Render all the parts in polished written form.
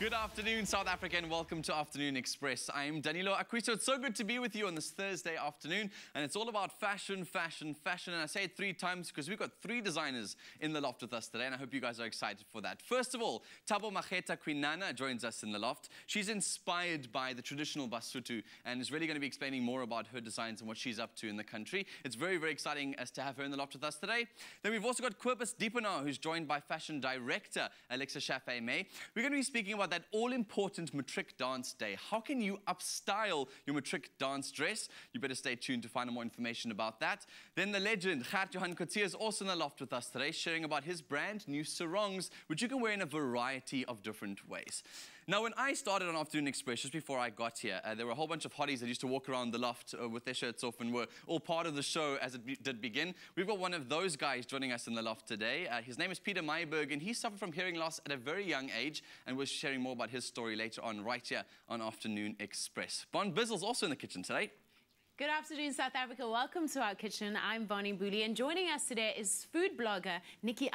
Good afternoon, South Africa, and welcome to Afternoon Express. I'm Danilo Akwiso. It's so good to be with you on this Thursday afternoon, and it's all about fashion, fashion, fashion. And I say it 3 times because we've got 3 designers in the loft with us today, and I hope you guys are excited for that. First of all, Thabo Makhetha-Kwinana joins us in the loft. She's inspired by the traditional Basotho and is really going to be explaining more about her designs and what she's up to in the country. It's very, very exciting as to have her in the loft with us today. Then we've also got Kobus Dippenaar, who's joined by fashion director Alexis Chaffe Mey. We're going to be speaking about that all-important matric dance day. How can you upstyle your matric dance dress? You better stay tuned to find out more information about that. Then the legend, Gert Johan Coetzee, is also in the loft with us today, sharing about his brand new sarongs, which you can wear in a variety of different ways. Now, when I started on Afternoon Express, just before I got here, there were a whole bunch of hotties that used to walk around the loft with their shirts off and were all part of the show as it did begin. We've got one of those guys joining us in the loft today. His name is Peter Myburg, and he suffered from hearing loss at a very young age, and we're sharing more about his story later on, right here on Afternoon Express. Bon Bizzle's also in the kitchen today. Good afternoon, South Africa. Welcome to our kitchen. I'm Bonnie Booley, and joining us today is food blogger Nikki.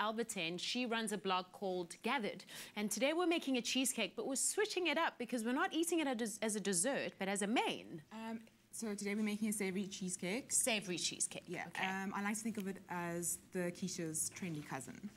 She runs a blog called Gathered. And today we're making a cheesecake, but we're switching it up because we're not eating it as a dessert, but as a main. So today we're making a savory cheesecake. Savory cheesecake. Yeah. Okay. I like to think of it as the quiche's trendy cousin.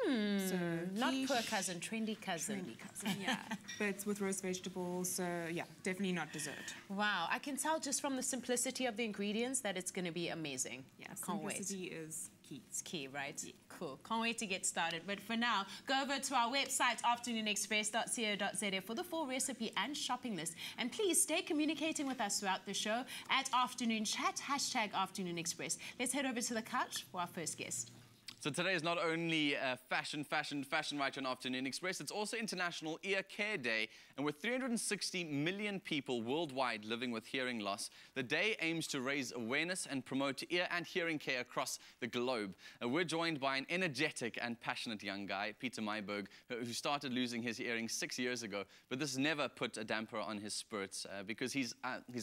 So not poor cousin, trendy cousin. Trendy cousin, yeah. But with roast vegetables, so yeah, definitely not dessert. Wow, I can tell just from the simplicity of the ingredients that it's going to be amazing. Yeah, can't wait. Simplicity is key. It's key, right? Yeah. Cool. Can't wait to get started. But for now, go over to our website, afternoonexpress.co.za, for the full recipe and shopping list. And please stay communicating with us throughout the show at Afternoon Chat, #Afternoon Express. Let's head over to the couch for our first guest. So today is not only fashion right on Afternoon Express, it's also International Ear Care Day. And with 360 million people worldwide living with hearing loss, the day aims to raise awareness and promote ear and hearing care across the globe. We're joined by an energetic and passionate young guy, Peter Myburg, who started losing his hearing 6 years ago. But this never put a damper on his spirits because he's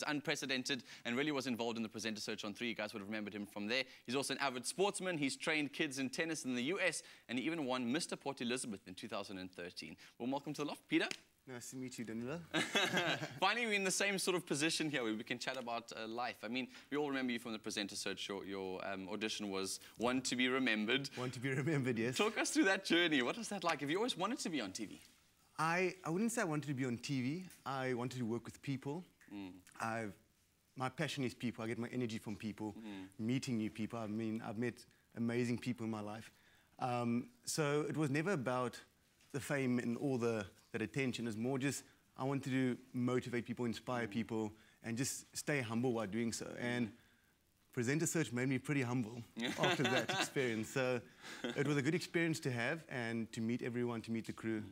unprecedented and really was involved in the presenter search on 3. You guys would have remembered him from there. He's also an avid sportsman. He's trained kids in tennis in the US, and he even won Mr. Port Elizabeth in 2013. Well, welcome to the loft, Peter. Nice to meet you, Danilo. Finally, we're in the same sort of position here where we can chat about life. I mean, we all remember you from the presenter search. Your audition was One to be Remembered. One to be remembered, yes. Talk us through that journey. What was that like? Have you always wanted to be on TV? I wouldn't say I wanted to be on TV. I wanted to work with people. My passion is people. I get my energy from people, meeting new people. I mean, I've met amazing people in my life. So it was never about the fame and all that attention. It's more just I wanted to motivate people, inspire people, and just stay humble while doing so. And presenter search made me pretty humble after that experience. So it was a good experience to have and to meet everyone, to meet the crew.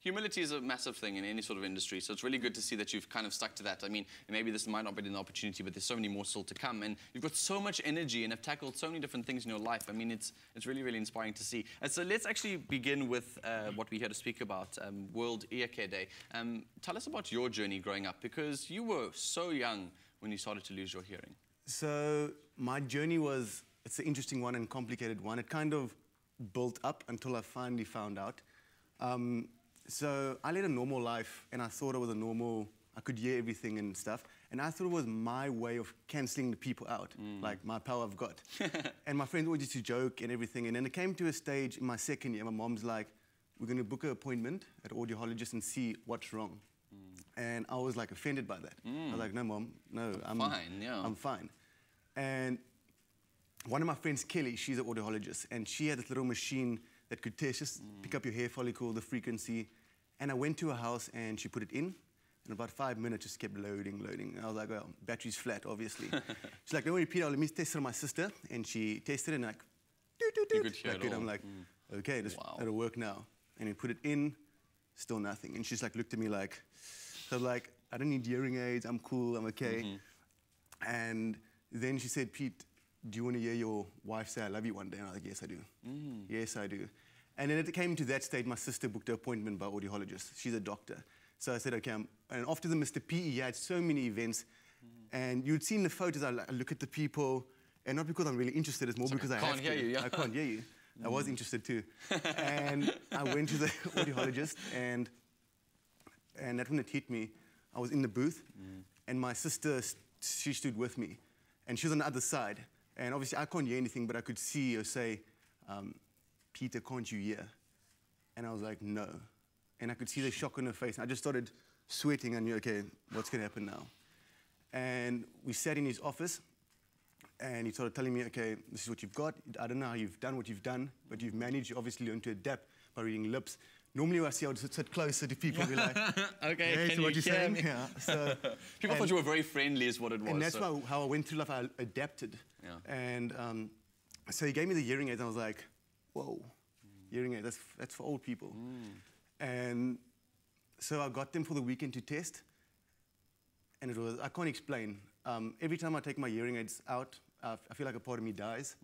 Humility is a massive thing in any sort of industry, so it's really good to see that you've kind of stuck to that. I mean, maybe this might not be an opportunity, but there's so many more still to come, and you've got so much energy and have tackled so many different things in your life. I mean, it's really, really inspiring to see. And so let's actually begin with what we're here to speak about, World Ear Care Day. Tell us about your journey growing up, because you were so young when you started to lose your hearing. So my journey was, it's an interesting one and complicated one. It kind of built up until I finally found out. So I led a normal life, and I thought it was I could hear everything and stuff, and I thought it was my way of cancelling the people out, like my power I've got. And my friends always used to joke and everything, and then it came to a stage in my second year, my mom's like, we're going to book an appointment at an audiologist and see what's wrong. And I was like offended by that. I was like, no, Mom, no, I'm fine. Yeah. I'm fine. And one of my friends, Kelly, she's an audiologist, and she had this little machine that could just pick up your hair follicle, the frequency. And I went to her house and she put it in. And about 5 minutes just kept loading. And I was like, well, battery's flat, obviously. She's like, don't worry, Peter, let me test it on my sister. And she tested it and like, doot, doot, doot. You could hear it all. I'm like, okay, that'll work now. And we put it in, still nothing. And she's like, looked at me like, so like, I don't need hearing aids, I'm cool, I'm okay. And then she said, Pete, do you want to hear your wife say I love you one day? And I was like, yes, I do. Yes, I do. And then it came to that stage, my sister booked an appointment by an audiologist. She's a doctor. So I said, okay, and after the Mr. P, he had so many events. And you'd seen the photos, I look at the people, and not because I'm really interested, it's more because I have to. I can't hear you, yeah. I can't hear you. I was interested too. And I went to the audiologist, and And that's when it hit me. I was in the booth, and my sister, she stood with me. And she was on the other side. And obviously, I can't hear anything, but I could see her say, Peter, can't you hear? And I was like, no. And I could see the shock on her face. And I just started sweating. I knew, okay, what's going to happen now? And we sat in his office, and he started telling me, okay, this is what you've got. I don't know how you've done what you've done, but you've managed. You obviously learned to adapt by reading lips. Normally, when I see, I would sit closer to people and be like, okay, hey, can so what you you hear saying? me? Yeah, so, People thought you were very friendly is what it was. And that's how I went through life. I adapted. Yeah. And so he gave me the hearing aids, and I was like, whoa, hearing aids, that's for old people. And so I got them for the weekend to test. And it was, I can't explain. Every time I take my hearing aids out, I feel like a part of me dies.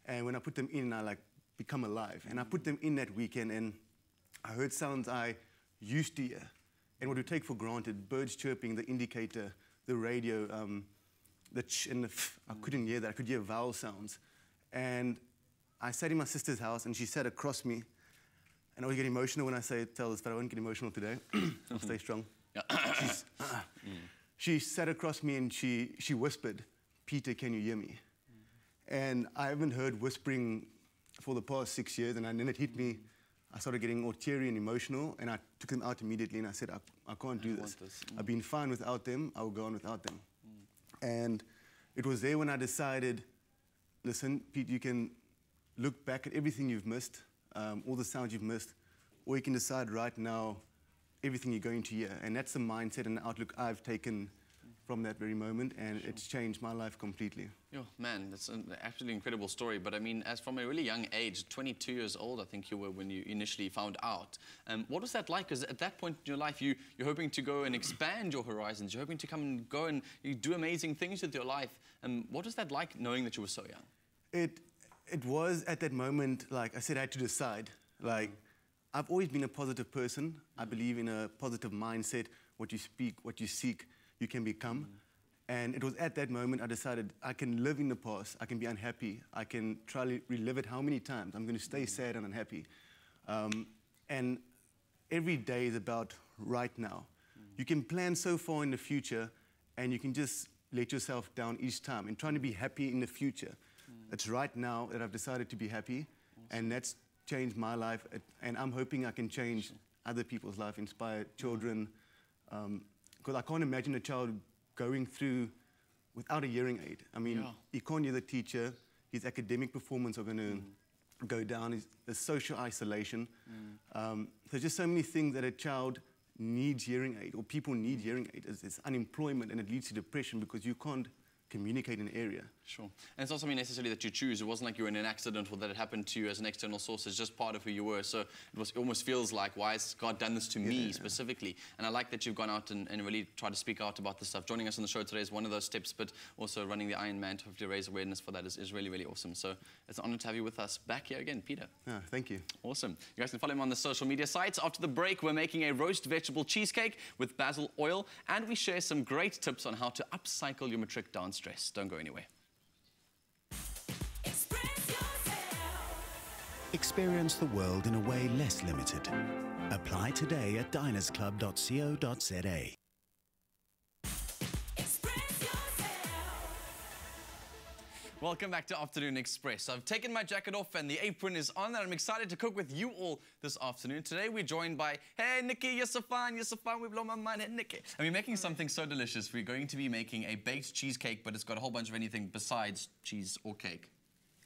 And when I put them in, I like become alive. And I put them in that weekend, and I heard sounds I used to hear. And what we take for granted, birds chirping, the indicator, the radio, the ch and the f, I couldn't hear that. I could hear vowel sounds. And I sat in my sister's house, and she sat across me. And I always get emotional when I tell this, but I won't get emotional today. I'll stay strong. She sat across me, and she whispered, Peter, can you hear me? And I haven't heard whispering for the past 6 years, and then it hit me. I started getting all teary and emotional, and I took them out immediately, and I said, I can't do this. I've been fine without them. I will go on without them. And it was there when I decided, listen, Pete, you can look back at everything you've missed, all the sounds you've missed, or you can decide right now everything you're going to hear. And that's the mindset and the outlook I've taken from that very moment, and it's changed my life completely. Yo, man, that's an absolutely incredible story. But I mean, as from a really young age, 22 years old, I think you were when you initially found out. What was that like? Because at that point in your life, you're hoping to go and expand your horizons. You're hoping to come and go and you do amazing things with your life. What was that like, knowing that you were so young? It was at that moment, like I said, I had to decide. Like, I've always been a positive person. I believe in a positive mindset. What you speak, what you seek, you can become. And it was at that moment I decided I can live in the past. I can be unhappy. I can try to relive it how many times. I'm going to stay sad and unhappy. And every day is about right now. You can plan so far in the future, and you can just let yourself down each time. And trying to be happy in the future. It's right now that I've decided to be happy, and that's changed my life. And I'm hoping I can change other people's life, inspire children. Because I can't imagine a child going through without a hearing aid. I mean, he can't hear the teacher. His academic performance are going to go down. There's social isolation. There's just so many things that a child needs hearing aid, or people need hearing aid. It's unemployment, and it leads to depression because you can't communicate in an area. Sure. And it's not something necessarily that you choose. It wasn't like you were in an accident or that it happened to you as an external source. It's just part of who you were. So it almost feels like, why has God done this to me specifically? And I like that you've gone out and really tried to speak out about this stuff. Joining us on the show today is one of those steps, but also running the Iron Man to hopefully raise awareness for that is really, really awesome. So it's an honor to have you with us back here again, Peter. Thank you. Awesome. You guys can follow him on the social media sites. After the break, we're making a roast vegetable cheesecake with basil oil, and we share some great tips on how to upcycle your matric dance dress. Don't go anywhere. Experience the world in a way less limited. Apply today at dinersclub.co.za. Welcome back to Afternoon Express. I've taken my jacket off and the apron is on, and I'm excited to cook with you all this afternoon. Today we're joined by, hey Nikki, you're so fine, we blow my mind, hey Nikki. And we're making something so delicious. We're going to be making a baked cheesecake, but it's got a whole bunch of anything besides cheese or cake.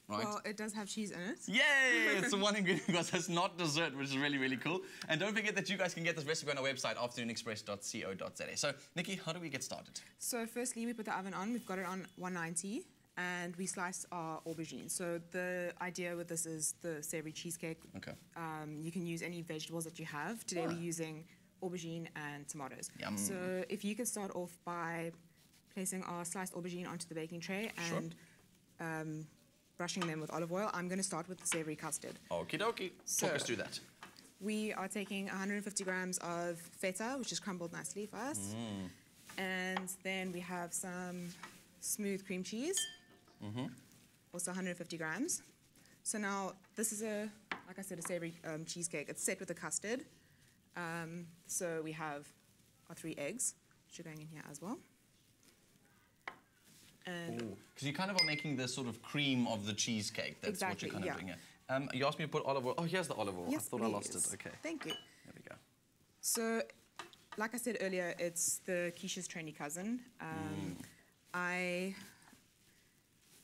Right? Well, it does have cheese in it. Yay! It's the one ingredient because it's not dessert, which is really, really cool. And don't forget that you guys can get this recipe on our website, afternoonexpress.co.za. So, Nikki, how do we get started? So firstly, we put the oven on. We've got it on 190. And we slice our aubergine. So the idea with this is the savory cheesecake. Okay. You can use any vegetables that you have. Today we're using aubergine and tomatoes. Yum. So if you could start off by placing our sliced aubergine onto the baking tray and brushing them with olive oil. I'm going to start with the savory custard. Okie dokie. So talk us through that. We are taking 150 grams of feta, which is crumbled nicely for us. And then we have some smooth cream cheese. Also 150 grams. So now this is like I said, a savory cheesecake. It's set with the custard. So we have are 3 eggs, which are going in here as well. And because you kind of are making the sort of cream of the cheesecake. That's exactly, what you're kind of yeah. doing here. You asked me to put olive oil. Oh, here's the olive oil. yes, I thought I lost it. please. Okay. Thank you. There we go. So, like I said earlier, it's the quiche's trendy cousin.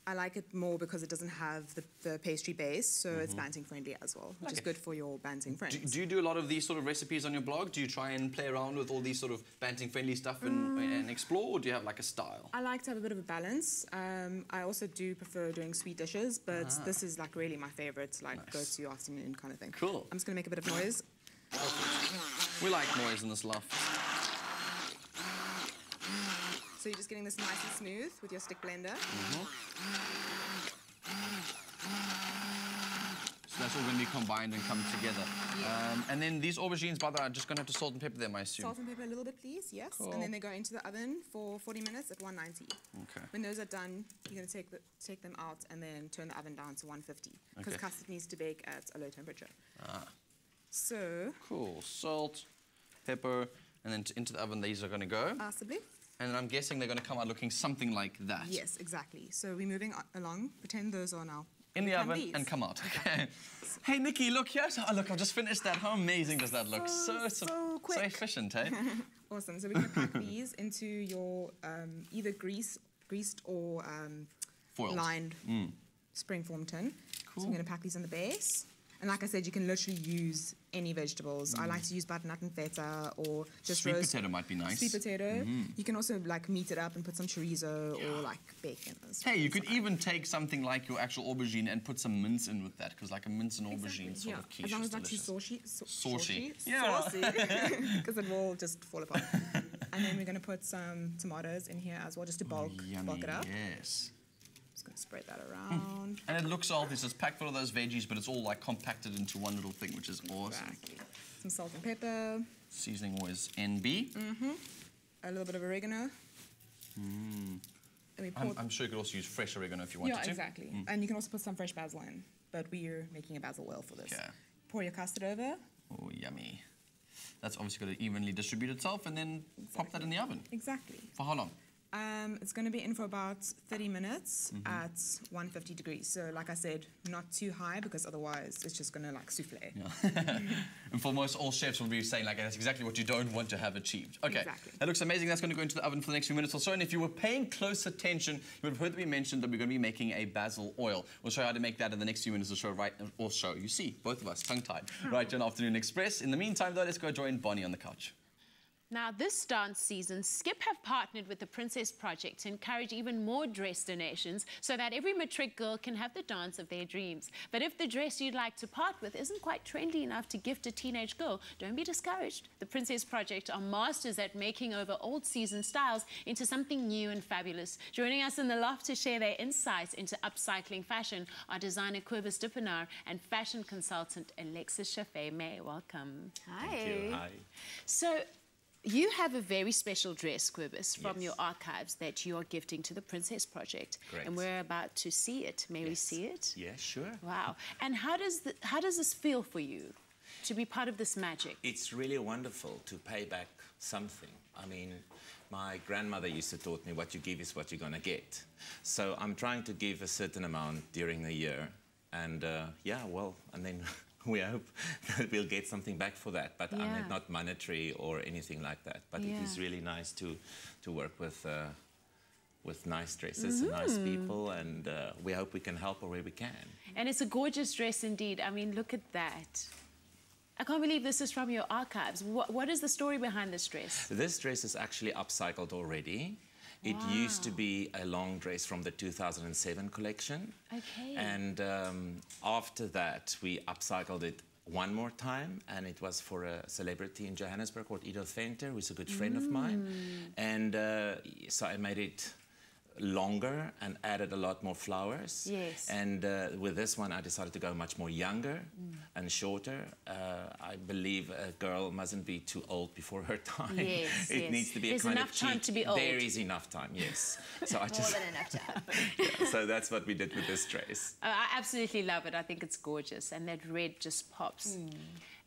I like it more because it doesn't have the pastry base, so it's banting friendly as well, which is good for your banting friends. Do you do a lot of these sort of recipes on your blog? Do you try and play around with all these sort of banting friendly stuff and explore, or do you have like a style? I like to have a bit of a balance. I also do prefer doing sweet dishes, but this is like really my favorite, like go-to afternoon kind of thing. Cool. I'm just gonna make a bit of noise. We like noise in this loft. So you're just getting this nice and smooth with your stick blender. So that's all going to be combined and come together. And then these aubergines, by the way, are just going to have to salt and pepper them, I assume. Salt and pepper a little bit, please, yes. Cool. And then they go into the oven for 40 minutes at 190. Okay. When those are done, you're going to take them out and then turn the oven down to 150 because Okay. custard needs to bake at a low temperature. So, Cool. Salt, pepper, and then into the oven these are going to go. possibly. And I'm guessing they're going to come out looking something like that. Yes, exactly. So we're moving along. Pretend those are now In the oven these. and come out. Okay. Hey, Nikki, look here. Oh, look, I've just finished that. How amazing does that look? So quick. So efficient, eh? Awesome. So we're going to pack these into your either greased or Foiled. lined springform tin. Cool. So I'm going to pack these on the base. And like I said, you can literally use any vegetables. I like to use butternut and feta or just Sweet roast. potato might be nice. Sweet potato. You can also like meat it up and put some chorizo or like bacon. Hey, you could even take something like your actual aubergine and put some mince in with that, because like a mince and aubergine sort of quiche as long as is not too delicious. saucy. Yeah. Because it will just fall apart. And then we're going to put some tomatoes in here as well, just to bulk it up. Yes. Just going to spread that around. And it looks healthy, so it's packed full of those veggies, but it's all like compacted into one little thing, which is awesome. Exactly. Some salt and pepper. Seasoning always NB. A little bit of oregano. And we pour I'm sure you could also use fresh oregano if you wanted yeah, to. exactly. And you can also put some fresh basil in, but we're making a basil oil for this. Okay. Pour your custard over. Oh, yummy. That's obviously got to evenly distribute itself, and then pop that in the oven. Exactly. For how long? It's going to be in for about 30 minutes at 150 degrees. So, like I said, not too high because otherwise it's just going to like souffle. Yeah. And for most all chefs will be saying like that's exactly what you don't want to have achieved. Okay, Exactly. That looks amazing. That's going to go into the oven for the next few minutes or so. And if you were paying close attention, you would have heard that we mentioned that we're going to be making a basil oil. We'll show you how to make that in the next few minutes or so. You see, both of us tongue-tied right here on Afternoon Express. In the meantime, though, let's go join Bonnie on the couch. Now, this dance season, Skip have partnered with the Princess Project to encourage even more dress donations so that every matric girl can have the dance of their dreams. But if the dress you'd like to part with isn't quite trendy enough to gift a teenage girl, don't be discouraged. The Princess Project are masters at making over old season styles into something new and fabulous. Joining us in the loft to share their insights into upcycling fashion are designer Kobus Dippenaar and fashion consultant Alexis Chaffe Mey. Welcome. Hi. Thank you. Hi. So, you have a very special dress, Kobus, from Yes. your archives that you are gifting to the Princess Project. Correct. And we're about to see it. May we see it? Yeah, sure. Wow. And how does this feel for you to be part of this magic? It's really wonderful to pay back something. I mean, my grandmother used to taught me what you give is what you're going to get. So I'm trying to give a certain amount during the year. And yeah, well, and then we hope that we'll get something back for that. But I Yeah. mean, not monetary or anything like that. But it is Yeah. really nice to work with nice dresses and nice people. And we hope we can help where we can. And it's a gorgeous dress indeed. I mean, look at that. I can't believe this is from your archives. What is the story behind this dress? This dress is actually upcycled already. It used to be a long dress from the 2007 collection. Okay. And after that, we upcycled it one more time, and it was for a celebrity in Johannesburg called Edith Venter, who's a good friend of mine. And so I made it longer and added a lot more flowers. Yes. And with this one, I decided to go much more younger and shorter. I believe a girl mustn't be too old before her time. Yes, It yes. needs to be There's a kind enough of cheap. time to be old. There is enough time, yes. So I just More than enough time. yeah, so that's what we did with this dress. I absolutely love it. I think it's gorgeous. And that red just pops.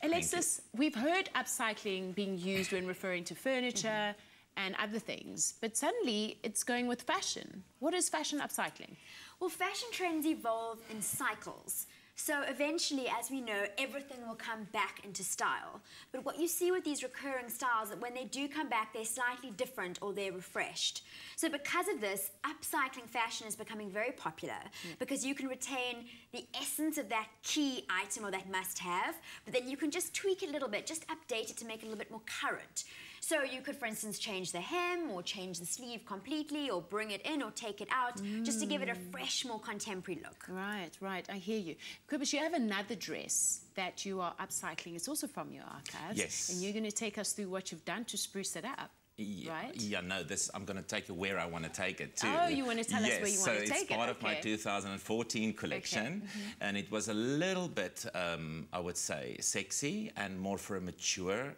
Alexis, we've heard upcycling being used when referring to furniture and other things, but suddenly it's going with fashion. What is fashion upcycling? Well, fashion trends evolve in cycles. So eventually, as we know, everything will come back into style. But what you see with these recurring styles, that when they do come back, they're slightly different or they're refreshed. So because of this, upcycling fashion is becoming very popular because you can retain the essence of that key item or that must-have, but then you can just tweak it a little bit, just update it to make it a little bit more current. So you could, for instance, change the hem or change the sleeve completely or bring it in or take it out just to give it a fresh, more contemporary look. Right, right, I hear you. Kobus, you have another dress that you are upcycling. It's also from your archives. Yes. And you're going to take us through what you've done to spruce it up. Right? Yeah, no, I'm going to take it where I want to take it too. Oh, you want to tell us where you want to take it? Yes, so it's part of my 2014 collection, and it was a little bit, I would say, sexy and more for a mature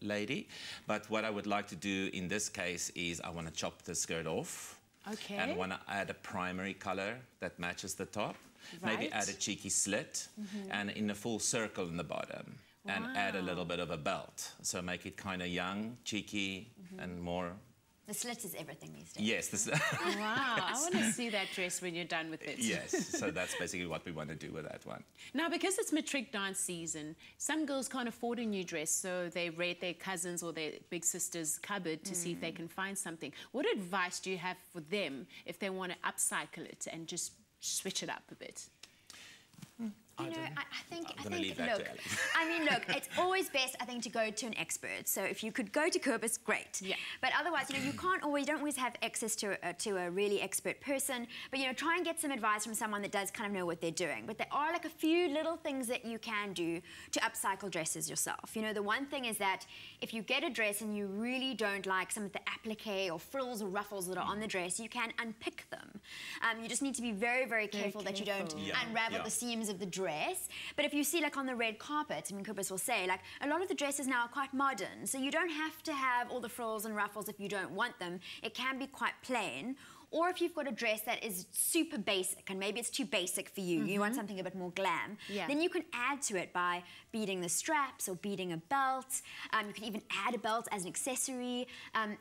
lady. But what I would like to do in this case is I want to chop the skirt off. Okay. And I want to add a primary color that matches the top. Right. Maybe add a cheeky slit and in a full circle in the bottom. And add a little bit of a belt. So make it kind of young, cheeky, and more... The slit is everything these days. Yes. Wow, I want to see that dress when you're done with it. Yes, so that's basically what we want to do with that one. Now, because it's matric dance season, some girls can't afford a new dress, so they raid their cousins or their big sister's cupboard to see if they can find something. What advice do you have for them if they want to upcycle it and just switch it up a bit? You know, I think, look, I mean, look, it's always best, I think, to go to an expert. So if you could go to Kobus, great. Yeah. But otherwise, you know, you don't always have access to a really expert person. But, you know, try and get some advice from someone that does kind of know what they're doing. But there are, like, a few little things that you can do to upcycle dresses yourself. You know, the one thing is that if you get a dress and you really don't like some of the applique or frills or ruffles that are on the dress, you can unpick them. You just need to be very, very careful that you don't unravel the seams of the dress. But if you see, like, on the red carpet, I mean, Kobus will say, like, a lot of the dresses now are quite modern, so you don't have to have all the frills and ruffles if you don't want them. It can be quite plain. Or if you've got a dress that is super basic, and maybe it's too basic for you, you want something a bit more glam, then you can add to it by beading the straps or beading a belt. You can even add a belt as an accessory.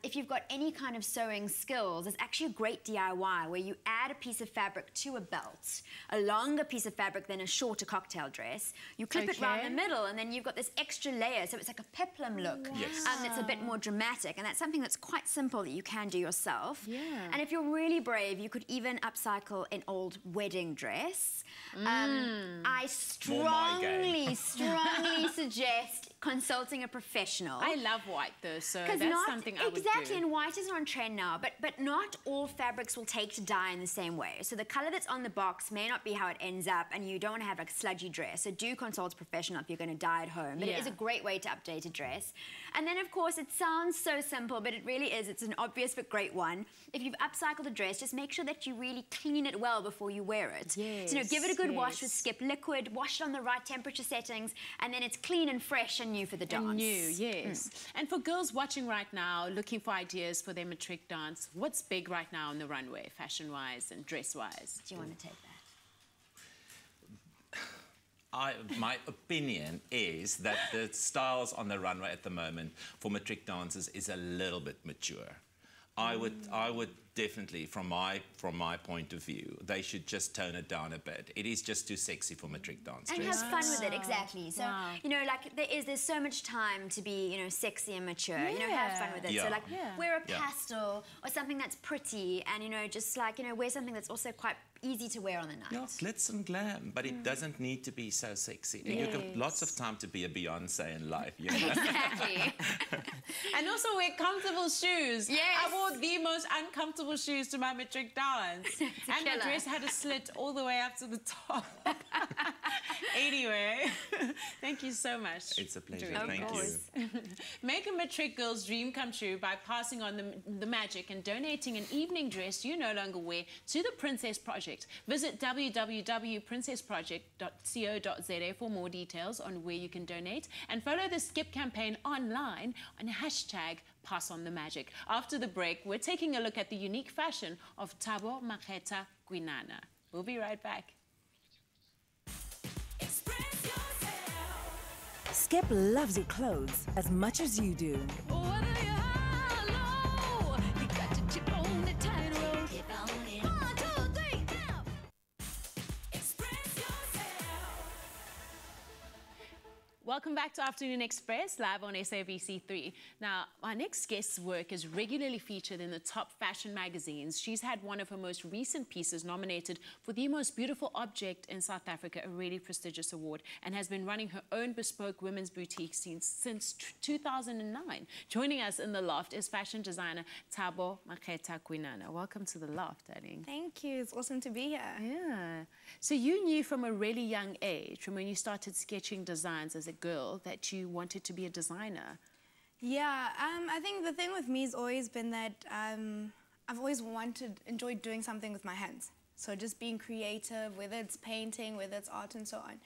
If you've got any kind of sewing skills, there's actually a great DIY where you add a piece of fabric to a belt, a longer piece of fabric than a shorter cocktail dress. You clip it around the middle, and then you've got this extra layer, so it's like a peplum look. Yes. It's a bit more dramatic, and that's something that's quite simple that you can do yourself. Yeah. And if you're really brave, you could even upcycle an old wedding dress. I strongly suggest consulting a professional. I love white though, so that's something I would do. Exactly, and white is on trend now, but not all fabrics will take to dye in the same way. So the colour that's on the box may not be how it ends up, and you don't want to have like a sludgy dress. So do consult a professional if you're going to dye at home. But it is a great way to update a dress. And then, of course, it sounds so simple, but it really is. It's an obvious but great one. If you've upcycled a dress, just make sure that you really clean it well before you wear it. Yes, so, you know, give it a good wash with Skip liquid, wash it on the right temperature settings, and then it's clean and fresh and new for the dance. And new, yes. And for girls watching right now, looking for ideas for their matric dance, what's big right now on the runway, fashion-wise and dress-wise? Do you want to take that? My opinion is that the styles on the runway at the moment for matric dancers is a little bit mature. I would definitely, from my point of view, they should just tone it down a bit. It is just too sexy for matric dance and dresses. have fun with it, exactly. So, you know, like there's so much time to be, you know, sexy and mature. You know, have fun with it. So, like, wear a pastel or something that's pretty, and, you know, just like, you know, wear something that's also quite easy to wear on the night. Yeah, glitz and glam, but it doesn't need to be so sexy. And you've got lots of time to be a Beyonce in life, you know? Exactly. And also wear comfortable shoes. Yes. I wore the most uncomfortable shoes to my matric dance. And my dress had a slit all the way up to the top. Anyway, thank you so much. It's a pleasure, Thank you. Make a matric girl's dream come true by passing on the magic and donating an evening dress you no longer wear to the Princess Project. Visit www.princessproject.co.za for more details on where you can donate, and follow the Skip campaign online on #PassOnTheMagic. After the break, we're taking a look at the unique fashion of Thabo Makhetha-Kwinana. We'll be right back. Skip loves your clothes as much as you do. Welcome back to Afternoon Express, live on SABC3. Now, our next guest's work is regularly featured in the top fashion magazines. She's had one of her most recent pieces nominated for the most beautiful object in South Africa, a really prestigious award, and has been running her own bespoke women's boutique since 2009. Joining us in the loft is fashion designer Thabo Makhetha-Kwinana. Welcome to the loft, darling. Thank you. It's awesome to be here. Yeah. So you knew from a really young age, from when you started sketching designs as a girl, that you wanted to be a designer. Yeah, I think the thing with me has always been that I've always enjoyed doing something with my hands. So just being creative, whether it's painting, whether it's art and so on.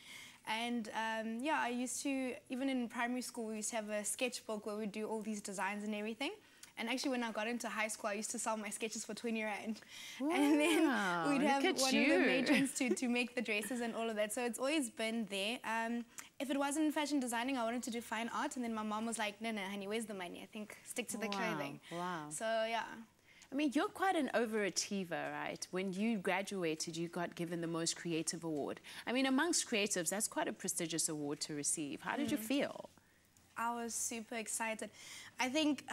And yeah, I used to, even in primary school, we used to have a sketchbook where we'd do all these designs and everything. And actually, when I got into high school, I used to sell my sketches for 20 rand. Wow, and then we'd have one of the matrons to make the dresses and all of that. So it's always been there. If it wasn't fashion designing, I wanted to do fine art. And then my mom was like, no, honey, where's the money? I think stick to the clothing. Wow. So, yeah. I mean, you're quite an overachiever, right? When you graduated, you got given the most creative award. I mean, amongst creatives, that's quite a prestigious award to receive. How did you feel? I was super excited. I think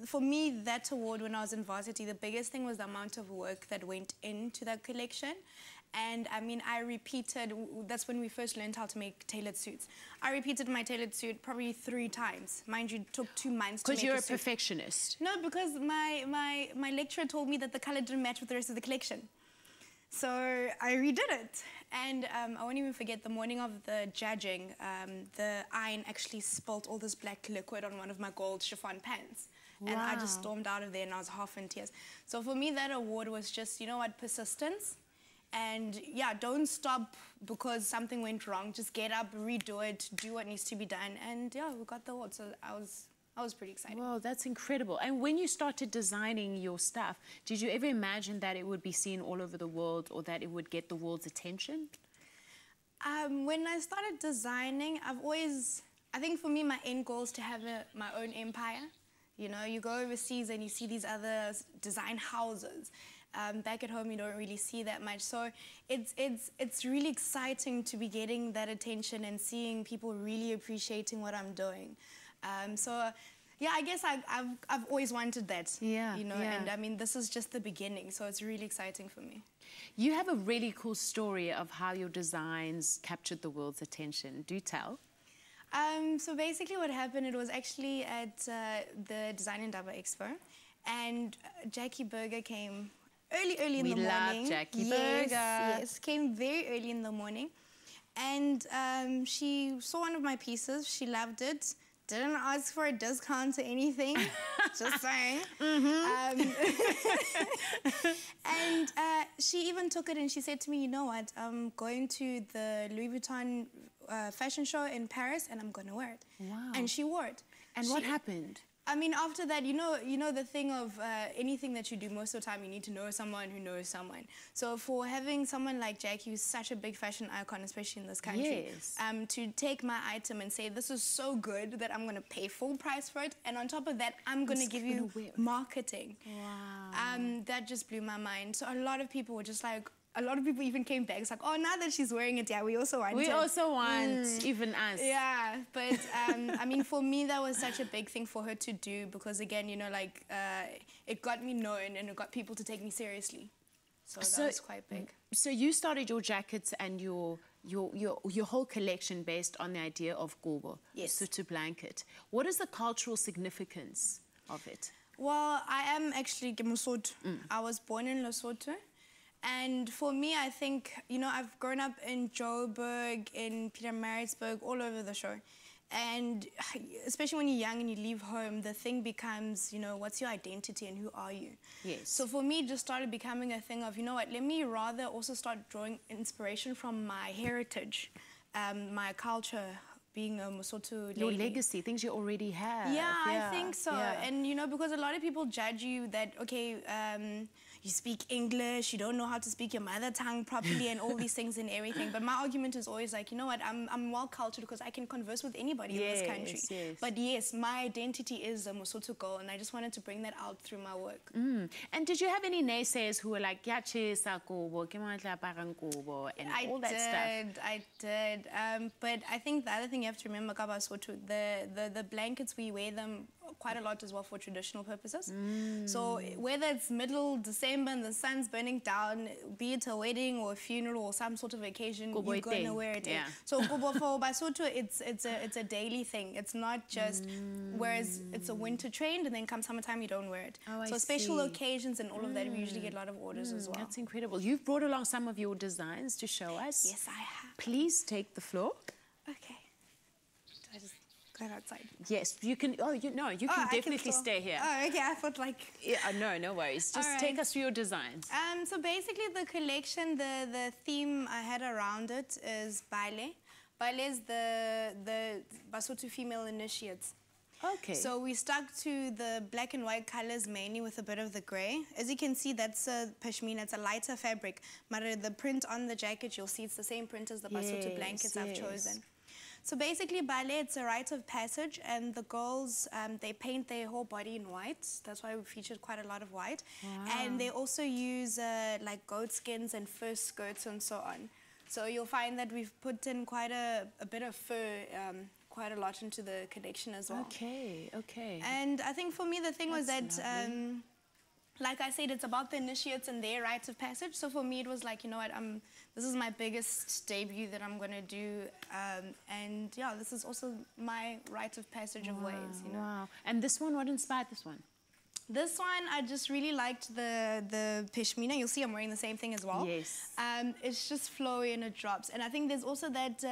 for me, that award when I was in varsity, the biggest thing was the amount of work that went into that collection. And I mean, I repeated, that's when we first learned how to make tailored suits. I repeated my tailored suit probably 3 times. Mind you, it took 2 months to make a suit. Because you're a perfectionist. No, because my lecturer told me that the color didn't match with the rest of the collection. So I redid it. And I won't even forget, the morning of the judging, the iron actually spilt all this black liquid on one of my gold chiffon pants. Wow. And I just stormed out of there and I was half in tears. So for me, that award was just, you know what, persistence. And yeah, don't stop because something went wrong. Just get up, redo it, do what needs to be done. And yeah, we got the award. So I was pretty excited. Wow, that's incredible. And when you started designing your stuff, did you ever imagine that it would be seen all over the world or that it would get the world's attention? When I started designing, I think for me, my end goal is to have my own empire. You know, you go overseas and you see these other design houses. Back at home, you don't really see that much. So it's really exciting to be getting that attention and seeing people really appreciating what I'm doing. So yeah, I guess I've always wanted that. Yeah, you know, and I mean, this is just the beginning, so it's really exciting for me. You have a really cool story of how your designs captured the world's attention. Do tell. So basically what happened, it was actually at the Design and Daba Expo, and Jackie Burger came early in the morning. We love Jackie Burger. Yes, came very early in the morning, and she saw one of my pieces, she loved it. Didn't ask for a discount or anything, just saying. And she even took it and she said to me, you know what, I'm going to the Louis Vuitton fashion show in Paris and I'm going to wear it. Wow. And she wore it. And what happened? I mean, after that, you know the thing of anything that you do, most of the time you need to know someone who knows someone. So for having someone like Jackie, who's such a big fashion icon, especially in this country, to take my item and say, this is so good that I'm going to pay full price for it, and on top of that, I'm going to give you marketing. Wow. That just blew my mind. So a lot of people were just like, a lot of people even came back. It's like, oh, now that she's wearing it, yeah, we also want it. We also want, even us. Yeah, but I mean, for me, that was such a big thing for her to do because, again, you know, like, it got me known and it got people to take me seriously. So that was quite big. So you started your jackets and your whole collection based on the idea of Kobo, Sotho blanket. What is the cultural significance of it? Well, I am actually Mosotho. I was born in Lesotho. And for me, I think, you know, I've grown up in Joburg, in Peter Myburg, all over the show. And especially when you're young and you leave home, the thing becomes, you know, what's your identity and who are you? Yes. So for me, it just started becoming a thing of, you know what, let me rather also start drawing inspiration from my heritage, my culture, being a Mosotho lady. Your legacy, things you already have. Yeah, I think so. Yeah. And, you know, because a lot of people judge you that, okay, you speak English, you don't know how to speak your mother tongue properly and all these things and everything. But my argument is always like, you know what, I'm well cultured because I can converse with anybody in this country. Yes. But yes, my identity is a Mosotho girl, and I just wanted to bring that out through my work. And did you have any naysayers who were like, and all that stuff? I did. But I think the other thing you have to remember about Basotho, the blankets, we wear them quite a lot as well for traditional purposes. So whether it's middle December and the sun's burning down, be it a wedding or a funeral or some sort of occasion, you're going to wear it. Yeah. So for Basotho, it's a daily thing. It's not just, whereas it's a winter trend and then come summertime you don't wear it. So special occasions and all of that, we usually get a lot of orders as well. That's incredible. You've brought along some of your designs to show us. Yes, I have. Please take the floor. Okay. Do I just go outside? Yes, you can. Oh, you can definitely stay here. Oh, okay. I thought like. Yeah, no worries. Just take us through your designs. So basically, the collection, the theme I had around it is baile. Baile is the Basotho female initiates. Okay. So we stuck to the black and white colors mainly with a bit of the gray. As you can see, that's a pashmina. It's a lighter fabric. But the print on the jacket, you'll see it's the same print as the Basotho blankets I've chosen. So basically, ballet, it's a rite of passage, and the girls, they paint their whole body in white. That's why we featured quite a lot of white. And they also use like goat skins and fur skirts and so on. So you'll find that we've put in quite a bit of fur, quite a lot into the collection as well. Okay. And I think for me, the thing was that, like I said, it's about the initiates and their rites of passage. So for me, it was like, you know what, this is my biggest debut that I'm going to do. And yeah, this is also my rite of passage of ways, you know. Wow. And this one, what inspired this one? This one, I just really liked the pashmina. You'll see I'm wearing the same thing as well. Yes. It's just flowy and it drops. And I think there's also that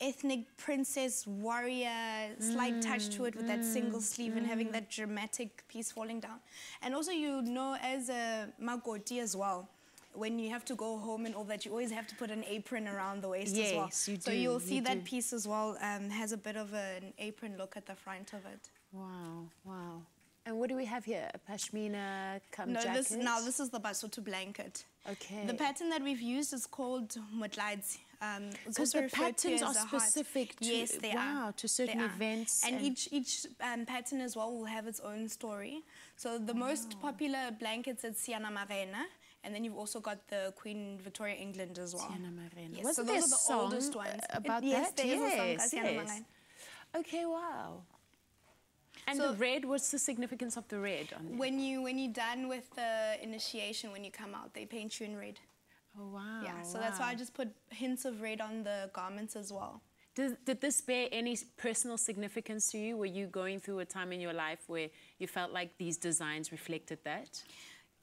ethnic princess warrior slight touch to it with that single sleeve and having that dramatic piece falling down. And also, you know, as a makoti as well, when you have to go home and all that, you always have to put an apron around the waist as well. Yes, you do. So you'll see that piece as well has a bit of an apron look at the front of it. Wow. And what do we have here? A pashmina jacket? This is the Basotho blanket. Okay. The pattern that we've used is called motlaidzi. Because the patterns are specific to, yes, they are. To certain events. And each pattern as well will have its own story. So the most popular blankets is Siana Marena, and then you've also got the Queen Victoria England as well. Siana Marena. Yes, so those are the oldest ones. About yes, that? There is a song called Siana Marena. Okay, wow. And so the red, what's the significance of the red on there? When you're done with the initiation, when you come out, they paint you in red. Oh, wow. Yeah, so that's why I just put hints of red on the garments as well. Did this bear any personal significance to you? Were you going through a time in your life where you felt like these designs reflected that?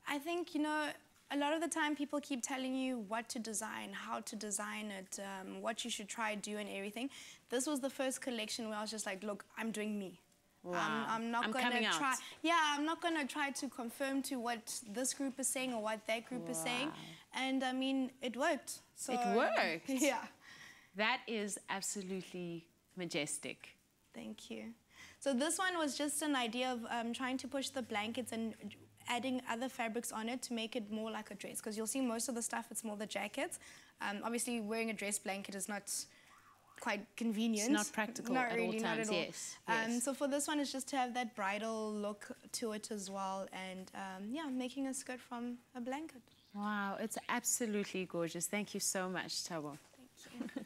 I think, you know, a lot of the time people keep telling you what to design, how to design it, what you should try do and everything. This was the first collection where I was just like, look, I'm doing me. Wow. I'm not going to try. Yeah, I'm not going to try to confirm to what this group is saying or what that group is saying. And I mean, it worked. So, it worked. Yeah. That is absolutely majestic. Thank you. So this one was just an idea of trying to push the blankets and adding other fabrics on it to make it more like a dress. Because you'll see most of the stuff, it's more the jackets. Obviously, wearing a dress blanket is not quite convenient. It's not practical not at really, all times. Not at all. Yes. So for this one, it's just to have that bridal look to it as well, and yeah, making a skirt from a blanket. Wow, it's absolutely gorgeous. Thank you so much, Thabo. Thank you.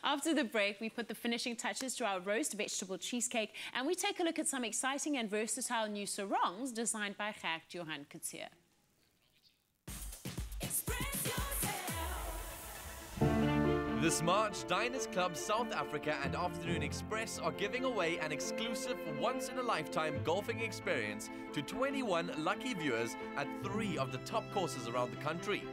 After the break, we put the finishing touches to our roast vegetable cheesecake, and we take a look at some exciting and versatile new sarongs designed by Gert Johan Coetzee. This March, Diners Club South Africa and Afternoon Express are giving away an exclusive once-in-a-lifetime golfing experience to 21 lucky viewers at 3 of the top courses around the country.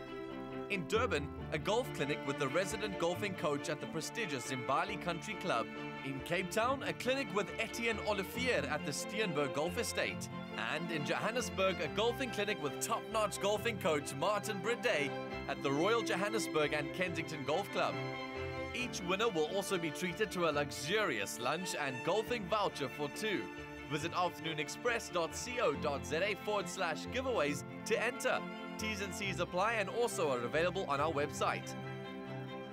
In Durban, a golf clinic with the resident golfing coach at the prestigious Zimbali Country Club. In Cape Town, a clinic with Etienne Olivier at the Steenberg Golf Estate. And in Johannesburg, a golfing clinic with top-notch golfing coach Martin Breday at the Royal Johannesburg and Kensington Golf Club. Each winner will also be treated to a luxurious lunch and golfing voucher for 2. Visit afternoonexpress.co.za/giveaways to enter. T's and C's apply and also are available on our website.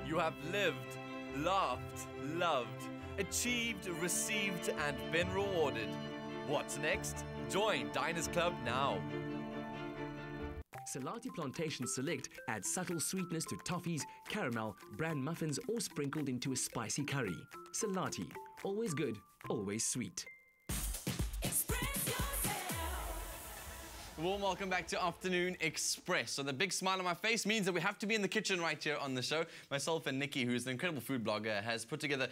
You have lived, laughed, loved, achieved, received, and been rewarded. What's next? Join Diners Club now. Salati Plantation Select adds subtle sweetness to toffees, caramel, bran muffins, or sprinkled into a spicy curry. Salati, always good, always sweet. Warm welcome back to Afternoon Express. So the big smile on my face means that we have to be in the kitchen right here on the show. Myself and Nikki, who's an incredible food blogger, she's put together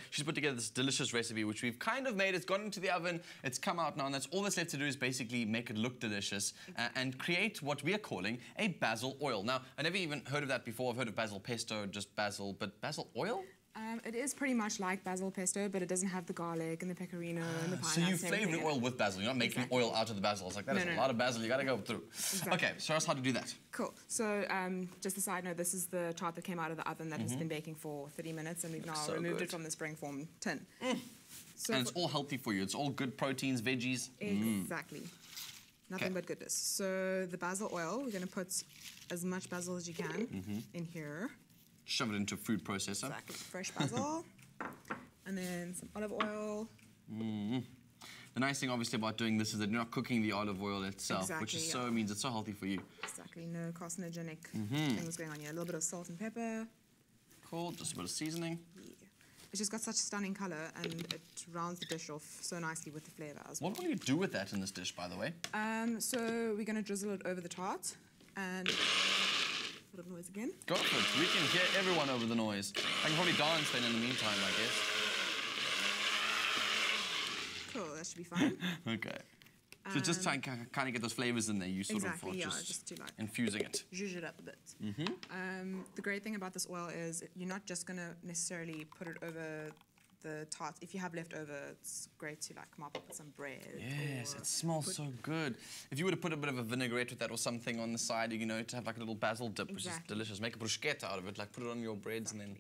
this delicious recipe, which we've kind of made. It's gone into the oven, it's come out now, and that's all that's left to do is basically make it look delicious and create what we are calling a basil oil. Now, I never even heard of that before. I've heard of basil pesto, just basil, but basil oil? It is pretty much like basil pesto, but it doesn't have the garlic and the pecorino and the pineapple. So you flavor the oil with basil. You're not making oil out of the basil. It's like, that is a lot of basil you got to go through. Exactly. Okay, show us how to do that. Cool. So just a side note, this is the tart that came out of the oven that has been baking for 30 minutes, and we've now removed it from the springform tin. So and it's all healthy for you. It's all good proteins, veggies. Exactly. Nothing but goodness. So the basil oil, we're going to put as much basil as you can in here. Shove it into a food processor. Exactly. Fresh basil. And then some olive oil. The nice thing, obviously, about doing this is that you're not cooking the olive oil itself, which is means it's so healthy for you. Exactly. No carcinogenic things going on here. A little bit of salt and pepper. Cool. Just a bit of seasoning. Yeah. It's just got such stunning colour, and it rounds the dish off so nicely with the flavour as well. What will you do with that in this dish, by the way? So we're going to drizzle it over the tart and... A bit of noise again. Go for it. We can hear everyone over the noise. I can probably dance then in the meantime, I guess. Cool, that should be fine. Okay. So just try and kind of get those flavors in there. You sort of just to like infusing it. Zhuzh it up a bit. The great thing about this oil is you're not just going to necessarily put it over the tart. If you have leftover, it's great to like mop up with some bread. Yes, it smells so good. If you were to put a bit of a vinaigrette with that or something on the side, you know, to have like a little basil dip, which is delicious. Make a bruschetta out of it, like put it on your breads and then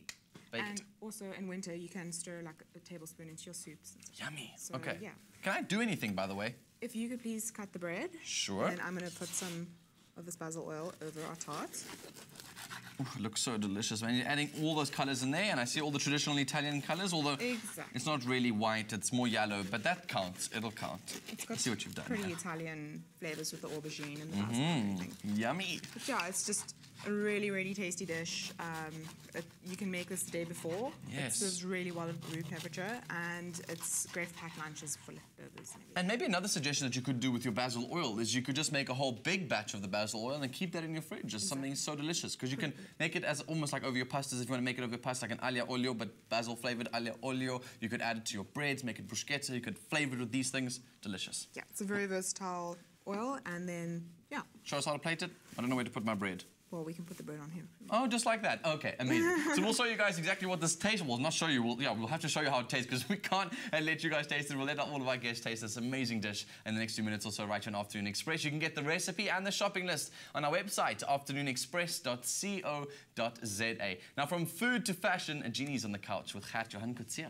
bake it. And also in winter, you can stir like a tablespoon into your soups. Yummy. So, okay. Yeah. Can I do anything, by the way? If you could please cut the bread. Sure. And I'm going to put some of this basil oil over our tart. Ooh, it looks so delicious, man. You're adding all those colours in there, and I see all the traditional Italian colours, although it's not really white, it's more yellow, but that counts. It'll count. It's got see what you've done. Pretty Italian flavours with the aubergine and the basil and everything. Yummy. But yeah, it's just a really, really tasty dish. You can make this the day before. Yes. It serves really well at room temperature, and it's great for packed lunches for leftovers. And maybe another suggestion that you could do with your basil oil is you could just make a whole big batch of the basil oil and keep that in your fridge as something so delicious. Because you can make it as almost like over your pastas. If you want to make it over your pasta, like an aglio olio, but basil flavored aglio olio. You could add it to your breads, make it bruschetta. You could flavor it with these things. Delicious. Yeah, it's a very versatile oil, and then, yeah. Show us how to plate it. I don't know where to put my bread. Well, we can put the bread on here. Oh, just like that. Okay, amazing. So we'll show you guys exactly what this tastes. Well, not show you. We'll have to show you how it tastes because we can't let you guys taste it. We'll let all of our guests taste this amazing dish in the next 2 minutes or so right here on Afternoon Express. You can get the recipe and the shopping list on our website, afternoonexpress.co.za. Now, from food to fashion, Jeannie's on the couch with Gert Johan Coetzee.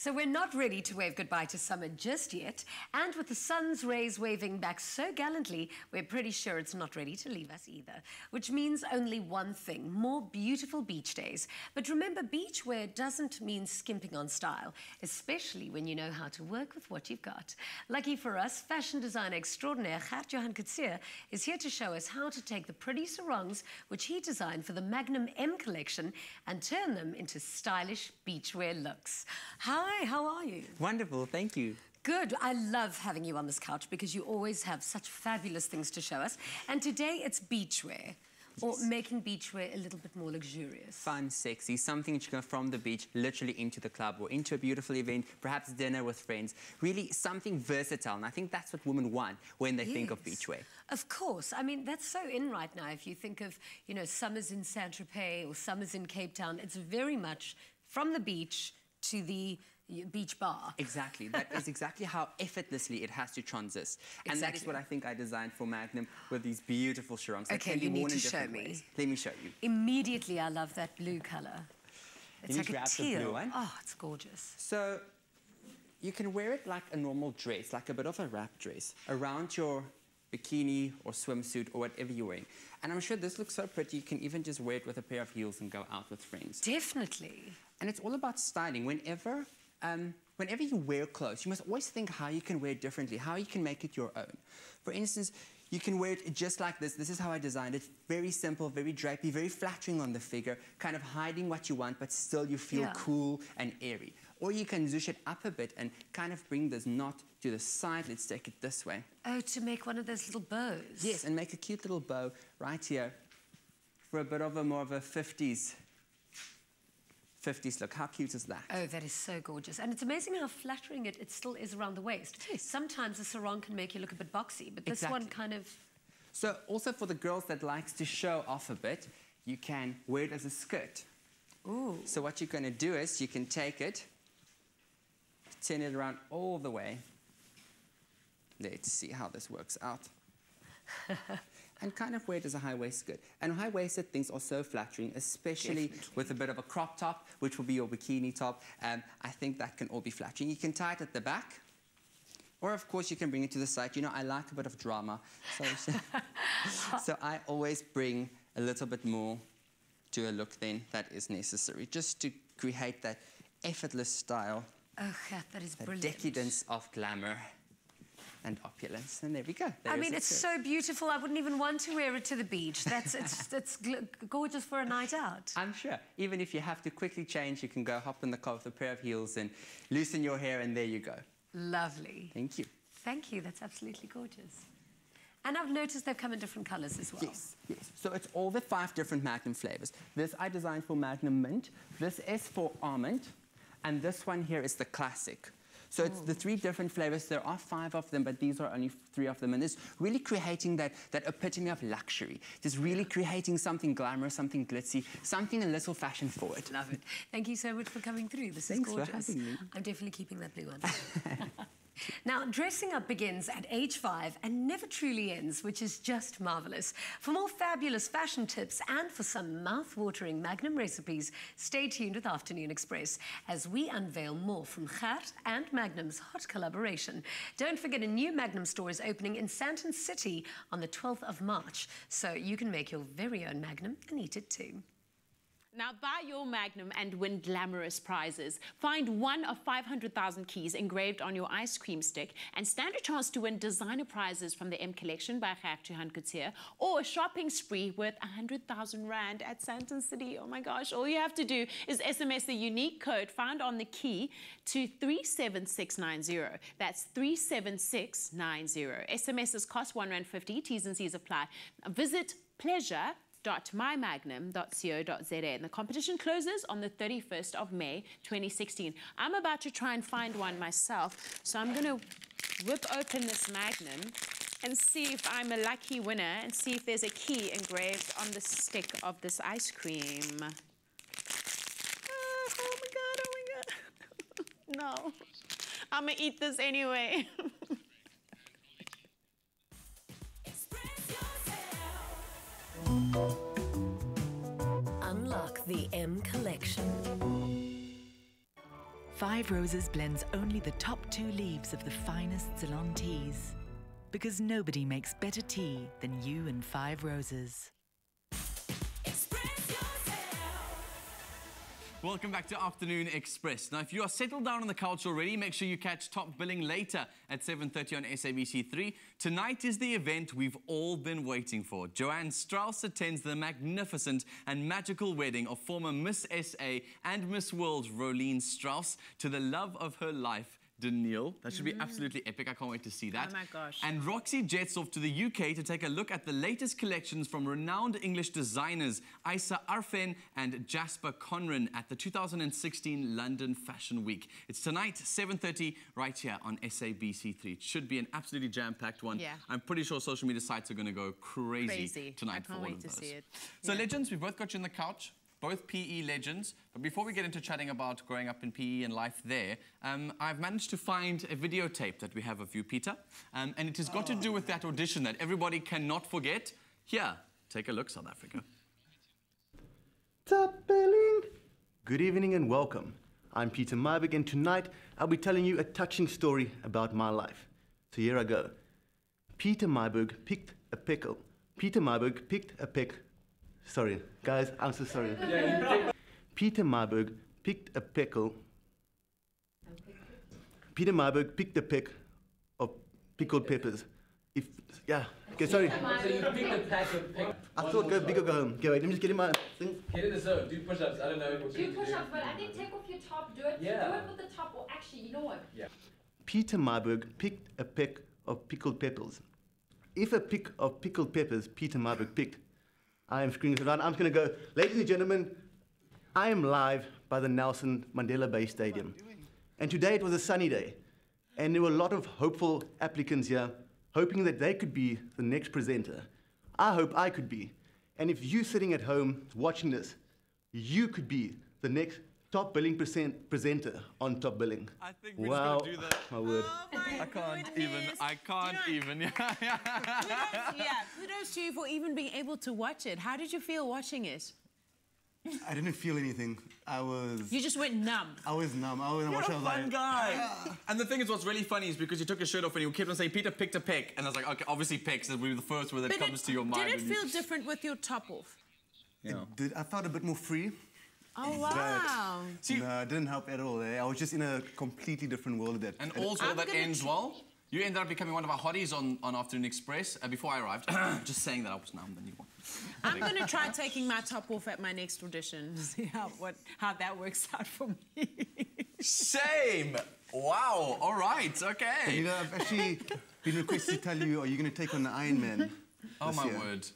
So we're not ready to wave goodbye to summer just yet, and with the sun's rays waving back so gallantly, we're pretty sure it's not ready to leave us either. Which means only one thing, more beautiful beach days. But remember, beachwear doesn't mean skimping on style, especially when you know how to work with what you've got. Lucky for us, fashion designer extraordinaire Gert Johan Coetzee is here to show us how to take the pretty sarongs, which he designed for the Magnum M collection, and turn them into stylish beachwear looks. Hi, how are you? Wonderful, thank you. Good. I love having you on this couch because you always have such fabulous things to show us. And today it's beachwear, or making beachwear a little bit more luxurious. Fun, sexy, something that you go from the beach literally into the club or into a beautiful event, perhaps dinner with friends. Really something versatile, and I think that's what women want when they think of beachwear. Of course. I mean, that's so in right now. If you think of, you know, summers in Saint-Tropez or summers in Cape Town, it's very much from the beach to the beach bar. Exactly. That is exactly how effortlessly it has to transit. And that is what I think I designed for Magnum with these beautiful sarongs. Okay, you need to show me. Let me show you. Immediately, I love that blue colour. It's like a teal. The blue one. Oh, it's gorgeous. So you can wear it like a normal dress, like a bit of a wrap dress, around your bikini or swimsuit or whatever you're wearing. And I'm sure this looks so pretty, you can even just wear it with a pair of heels and go out with friends. Definitely. And it's all about styling. Whenever you wear clothes, you must always think how you can wear it differently, how you can make it your own. For instance, you can wear it just like this. This is how I designed it. Very simple, very drapey, very flattering on the figure, kind of hiding what you want, but still you feel cool and airy. Or you can zoosh it up a bit and kind of bring this knot to the side. Let's take it this way. Oh, to make one of those little bows. Yes, and make a cute little bow right here for a bit of a more of a 50s look. How cute is that? Oh, that is so gorgeous. And it's amazing how flattering it still is around the waist. Yes. Sometimes a sarong can make you look a bit boxy, but this one kind of... So also for the girls that likes to show off a bit, you can wear it as a skirt. Ooh. So what you're going to do is you can take it, turn it around all the way. Let's see how this works out. And kind of wear it as a high-waist skirt. And high-waisted things are so flattering, especially with a bit of a crop top, which will be your bikini top. I think that can all be flattering. You can tie it at the back, or of course you can bring it to the side. You know, I like a bit of drama, so I always bring a little bit more to a look then that is necessary, just to create that effortless style. Oh, that is brilliant. Decadence of glamour and opulence, and there we go. I mean, it's so beautiful. I wouldn't even want to wear it to the beach. It's gorgeous for a night out. I'm sure. Even if you have to quickly change, you can go hop in the car with a pair of heels and loosen your hair, and there you go. Lovely. Thank you. Thank you. That's absolutely gorgeous. And I've noticed they've come in different colours as well. Yes, yes. So it's all the 5 different Magnum flavours. This I designed for Magnum Mint. This is for Almond. And this one here is the classic. So it's the 3 different flavors. There are 5 of them, but these are only 3 of them. And it's really creating that epitome of luxury. Just really creating something glamorous, something glitzy, something a little fashion forward. Love it. Thank you so much for coming through. This Thanks is gorgeous. for having me. I'm definitely keeping that blue one. Now, dressing up begins at age 5 and never truly ends, which is just marvellous. For more fabulous fashion tips and for some mouth-watering Magnum recipes, stay tuned with Afternoon Express as we unveil more from Gert and Magnum's hot collaboration. Don't forget, a new Magnum store is opening in Sandton City on the 12th of March, so you can make your very own Magnum and eat it too. Now, buy your Magnum and win glamorous prizes. Find one of 500,000 keys engraved on your ice cream stick and stand a chance to win designer prizes from the M Collection by Gert Johan Coetzee or a shopping spree worth 100,000 Rand at Sandton City. Oh my gosh, all you have to do is SMS the unique code found on the key to 37690. That's 37690. SMSs cost R1.50, T's and C's apply. Visit pleasure.mymagnum.co.za, and the competition closes on the 31st of May 2016. I'm about to try and find one myself, so I'm going to whip open this Magnum and see if I'm a lucky winner and see if there's a key engraved on the stick of this ice cream. Oh my God, oh my God. No, I'm going to eat this anyway. Unlock the M Collection. 5 Roses blends only the top 2 leaves of the finest Ceylon teas. Because nobody makes better tea than you and 5 Roses. Welcome back to Afternoon Express. Now, if you are settled down on the couch already, make sure you catch Top Billing later at 7:30 on SABC3. Tonight is the event we've all been waiting for. Joanne Strauss attends the magnificent and magical wedding of former Miss SA and Miss World Rolene Strauss to the love of her life, Danielle. That should be absolutely epic. I can't wait to see that. Oh my gosh. And Roxy jets off to the UK to take a look at the latest collections from renowned English designers Isa Arfen and Jasper Conran at the 2016 London Fashion Week. It's tonight, 7:30, right here on SABC3. It should be an absolutely jam-packed one. Yeah. I'm pretty sure social media sites are going to go crazy tonight for all of those. I can't wait to see it. So, legends, we've both got you on the couch. Both PE legends. But before we get into chatting about growing up in PE and life there, I've managed to find a videotape that we have of you, Peter. And it has got to do with that audition that everybody cannot forget. Here, take a look, South Africa. Top Billing! Good evening and welcome. I'm Peter Myburg, and tonight I'll be telling you a touching story about my life. So here I go. Peter Myburg picked a pickle. Peter Myburg picked a pick. Sorry, guys, I'm so sorry. Peter Myburg picked a pickle. Peter Myburg picked a pick of pickled peppers. Okay, sorry. So you picked a pack of pick. I thought go big or go home. Okay, wait, let me just get in my thing. Get in the zone, do push-ups. I don't know what you do push-ups, but I think take off your top, do it with the top, or actually, you know what? Yeah. Peter Myburg picked a peck of pickled peppers. If a pick of pickled peppers Peter Myburg picked, I am screaming around. I'm just going to go, ladies and gentlemen, I am live by the Nelson Mandela Bay Stadium. And today it was a sunny day. And there were a lot of hopeful applicants here, hoping that they could be the next presenter. I hope I could be. And if you sitting at home watching this, you could be the next top billing presenter on Top Billing. I think we're wow. just going to do that. My word. I can't even. Kudos to you for even being able to watch it. How did you feel watching it? I didn't feel anything. You just went numb. I was numb. I was You're a fun guy. And the thing is, what's really funny is because you took your shirt off and you kept on saying, Peter picked a pick. And I was like, okay, obviously picks. That will be the first word that comes to your mind. Did it feel different with your top off? I felt a bit more free. Oh, wow. No, it didn't help at all. I was just in a completely different world at that. And also that ends well. You ended up becoming one of our hotties on Afternoon Express before I arrived. Just saying that I was numb, then you won. I'm going to try taking my top off at my next audition to see how that works out for me. Same. Wow. All right. Okay. You know, I've actually been requested to tell you, are you going to take on the Iron Man? Oh, my word.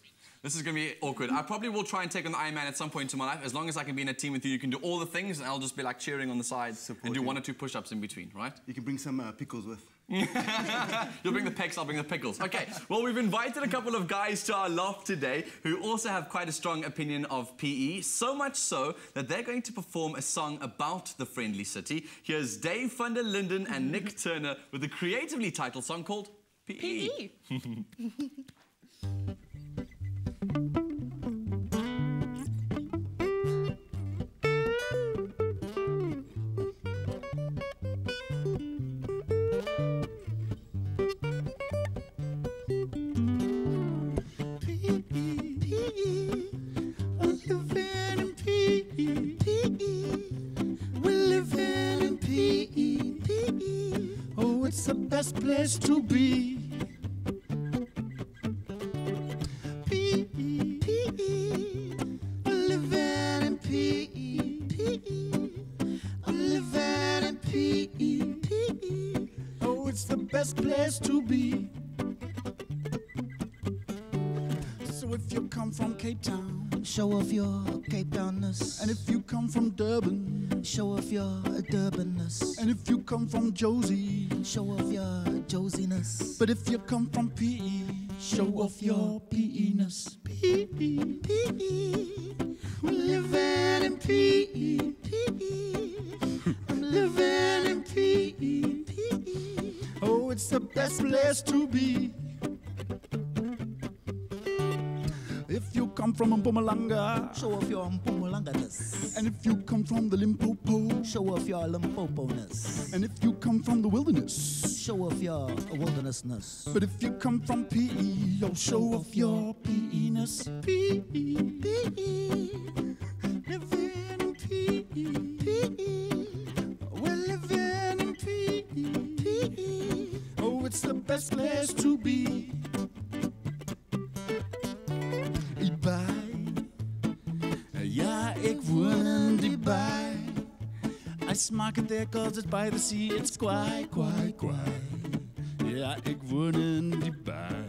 This is going to be awkward. I probably will try and take on the Iron Man at some point in my life. As long as I can be in a team with you, you can do all the things, and I'll just be like cheering on the side and do 1 or 2 push-ups in between, right? You can bring some pickles with. You'll bring the pecs, I'll bring the pickles. Okay, well, we've invited a couple of guys to our loft today who also have quite a strong opinion of PE, so much so that they're going to perform a song about the Friendly City. Here's Dave van der Linden and Nick Turner with a creatively titled song called PE. It's the best place to be. P.E. I'm living in P.E. I'm living in P.E. Oh, it's the best place to be. So if you come from Cape Town, show off your Cape Townness. And if you come from Durban, show off your Durbanness. And if you come from Josie, show off your Josiness. But if you come from PE, show off your PE-ness. PE, PE, we're living in PE, PE. I'm living in PE, PE. Oh, it's the best place to be. If you come from Mpumalanga, show off your Mpumalanga-ness. And if you come from the Limpopo, show off your Limpopo-ness. And if you come from the wilderness, show off your wilderness-ness. But if you come from PE, you'll show off your PE-ness. PE, PE, living in PE, PE. We're living in PE, PE. Oh, it's the best place to be. Ja, ik woon in Dubai. I smaak het there cause it's by the sea. It's kwai, kwai, kwai. Ja, ik woon in Dubai.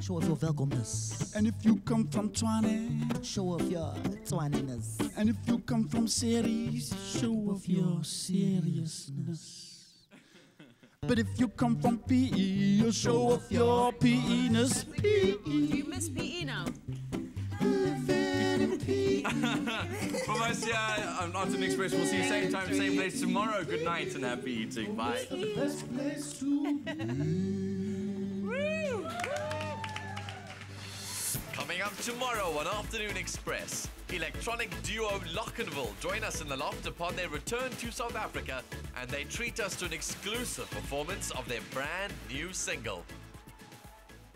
Show off your welkomness. And if you come from Tshwane, show off your Tshwaneness. And if you come from series, show off your seriousness. But if you come from PE, you'll show off your PE-ness. PE. You miss PE now. Living in PE. From us here on Afternoon Express, we'll see you same time, same place tomorrow. Good night and happy eating. Bye. Coming up tomorrow on Afternoon Express, electronic duo Lockenville join us in the loft upon their return to South Africa, and they treat us to an exclusive performance of their brand new single.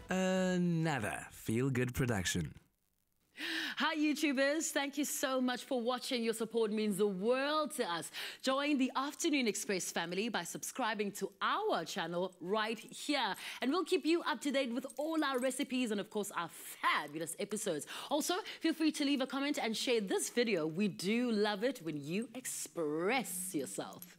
Another feel-good production. Hi YouTubers, thank you so much for watching. Your support means the world to us. Join the Afternoon Express family by subscribing to our channel right here, and we'll keep you up to date with all our recipes and of course our fabulous episodes. Also, feel free to leave a comment and share this video. We do love it when you express yourself.